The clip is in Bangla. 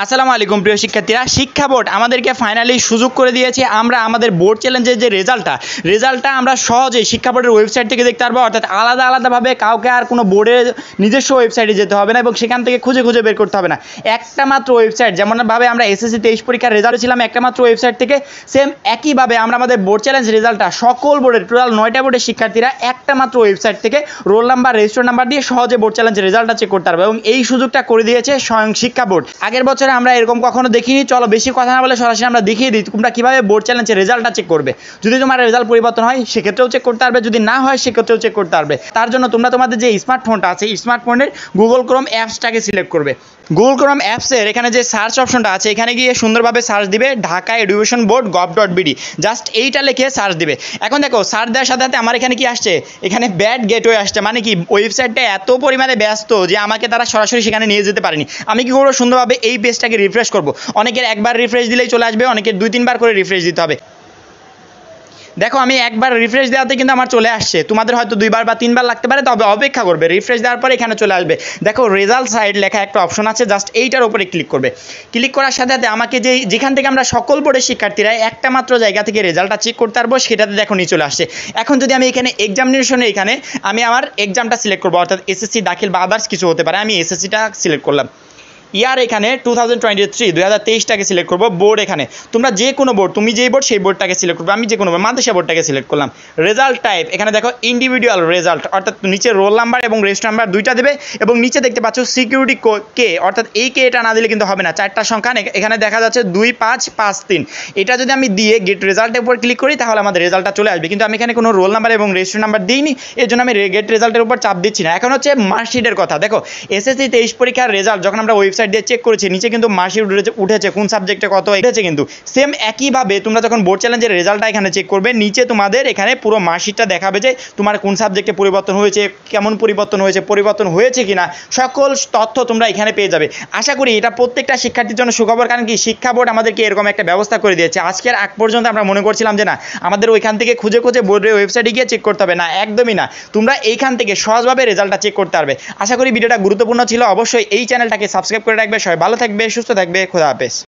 আসসালামু আলাইকুম প্রিয় শিক্ষার্থীরা, শিক্ষা বোর্ড আমাদেরকে ফাইনালি সুযোগ করে দিয়েছে। আমরা আমাদের বোর্ড চ্যালেঞ্জের যে রেজাল্টটা আমরা সহজেই শিক্ষা বোর্ডের ওয়েবসাইট থেকে দেখতে পারবো। অর্থাৎ আলাদাভাবে কাউকে আর কোনো বোর্ডের নিজস্ব ওয়েবসাইটে যেতে হবে না এবং সেখান থেকে খুঁজে বের করতে হবে না। একটা মাত্র ওয়েবসাইট, যেমনভাবে আমরা এসএসসি 23 পরীক্ষার রেজাল্ট ছিলাম একটা মাত্র ওয়েবসাইট থেকে, সেম একইভাবে আমরা আমাদের বোর্ড চ্যালেঞ্জ রেজাল্টটা সকল বোর্ডের টোটাল 9টা বোর্ডের শিক্ষার্থীরা একটা মাত্র ওয়েবসাইট থেকে রোল নাম্বার, রেজিস্টার নাম্বার দিয়ে সহজে বোর্ড চ্যালেঞ্জের রেজাল্টটা চেক করতে পারবে এবং এই সুযোগটা করে দিয়েছে স্বয়ং শিক্ষা বোর্ড। আগের বছরে আমরা এরকম কখনো দেখিনি। চলো বেশি কথা না বলে সরাসরি আমরা দেখিয়ে দিই তোমরা কিভাবে বোর্ড চ্যালেঞ্জের রেজাল্টটা চেক করবে। যদি তোমার রেজাল্ট পরিবর্তন হয় সেক্ষেত্রেও চেক করতে পারবে, যদি না হয় সেক্ষেত্রেও চেক করতে পারবে। তার জন্য তোমরা তোমাদের যে স্মার্টফোনটা আছে স্মার্টফোনের গুগল ক্রোম অ্যাপসটাকে সিলেক্ট করবে। গুগল ক্রোম অ্যাপসের এখানে যে সার্চ অপশনটা আছে এখানে গিয়ে সুন্দরভাবে সার্চ দিবে Dhaka education board gov.bd, just এইটা লিখে সার্চ দিবে। এখন দেখো সার্চ দেওয়ার সাথে সাথে আমার এখানে কি আসছে, এখানে ব্যাড গেটওয়ে আসছে। মানে কি, ওয়েবসাইটটা এত পরিমাণে ব্যস্ত যে আমাকে তারা সরাসরি সেখানে নিয়ে যেতে পারেনি। আমি কি করবো, সুন্দরভাবে এই পেজটাকে রিফ্রেশ করবো। অনেকের একবার রিফ্রেশ দিলেই চলে আসবে, অনেকের 2-3 বার করে রিফ্রেশ দিতে হবে। দেখো আমি একবার রিফ্রেশ দেওয়াতে কিন্তু আমার চলে আসছে, তোমাদের হয়তো 2 বার বা 3 বার লাগতে পারে, তবে অপেক্ষা করবে, রিফ্রেশ দেওয়ার পরে এখানে চলে আসবে। দেখো রেজাল্ট সাইড লেখা একটা অপশন আছে, জাস্ট এইটার উপরে ক্লিক করবে। ক্লিক করার সাথে সাথে আমাকে যেখান থেকে আমরা সকল বোর্ডের শিক্ষার্থীরা একটা মাত্র জায়গা থেকে রেজাল্টটা চেক করতে পারবো সেটাতে দেখো নিয়ে চলে আসছে। এখন যদি আমি এখানে এক্সামিনেশনে এখানে আমি আমার এক্সামটা সিলেক্ট করবো, অর্থাৎ এসএসসি দাখিল বা আদার্স কিছু হতে পারে, আমি এসএসসিটা সিলেক্ট করলাম। ইয়ার এখানে 2023টাকে সিলেক্ট করবো। বোর্ড এখানে তোমরা যে কোনো বোর্ড, তুমি যেই বোর্ড সেই বোর্ডটাকে সিলেক্ট করবে। আমি যে কোনো মাদ্রাসা বোর্ডটাকে সিলেক্ট করলাম। রেজাল্ট টাইপ এখানে দেখো ইন্ডিভিজুয়াল রেজাল্ট, অর্থাৎ নিচে রোল নাম্বার এবং রেজিস্টার নাম্বার 2টা দেবে এবং নিচে দেখতে পাচ্ছ সিকিউরিটি কে, অর্থাৎ এই কে এটা না দিলে কিন্তু হবে না। 4টা সংখ্যা এখানে দেখা যাচ্ছে 2553। এটা যদি আমি দিয়ে গেট রেজাল্টের উপর ক্লিক করি তাহলে আমাদের রেজাল্টটা চলে আসবে, কিন্তু আমি এখানে কোনো রোল নাম্বার এবং রেজিস্টার নাম্বার দিইনি, এর জন্য আমি গেট রেজাল্টের উপর চাপ দিচ্ছি না। এখন হচ্ছে মার্কশিটের কথা। দেখো এসএসসি 23 পরীক্ষার রেজাল্ট যখন আমরা ওয়েবসাইট দিয়ে চেক করেছি, নিচে কিন্তু মার্কশিট উঠেছে, কোন সাবজেক্টে কত উঠেছে। কিন্তু সেম একইভাবে তোমরা যখন বোর্ড চ্যালেঞ্জের রেজাল্টটা এখানে চেক করবে, নিচে তোমাদের এখানে পুরো মার্কশিটটা দেখাবে যে তোমার কোন সাবজেক্টে পরিবর্তন হয়েছে, কেমন পরিবর্তন হয়েছে কিনা, সকল তথ্য তোমরা এখানে পেয়ে যাবে। আশা করি এটা প্রত্যেকটা শিক্ষার্থীর জন্য সুখবর, কারণ কি শিক্ষা বোর্ড আমাদেরকে এরকম একটা ব্যবস্থা করে দিয়েছে। আজকের আগ পর্যন্ত আমরা মনে করছিলাম যে না, আমাদের ওইখান থেকে খুঁজে বোর্ডের ওয়েবসাইটে গিয়ে চেক করতে হবে, না, একদমই না। তোমরা এইখান থেকে সহজভাবে রেজাল্টটা চেক করতে পারবে। আশা করি ভিডিওটা গুরুত্বপূর্ণ ছিল। অবশ্যই এই চ্যানেলটাকে সাবস্ক্রাইব করে রাখবে। সবাই ভালো থাকবে, সুস্থ থাকবে। খোদা হাফেজ।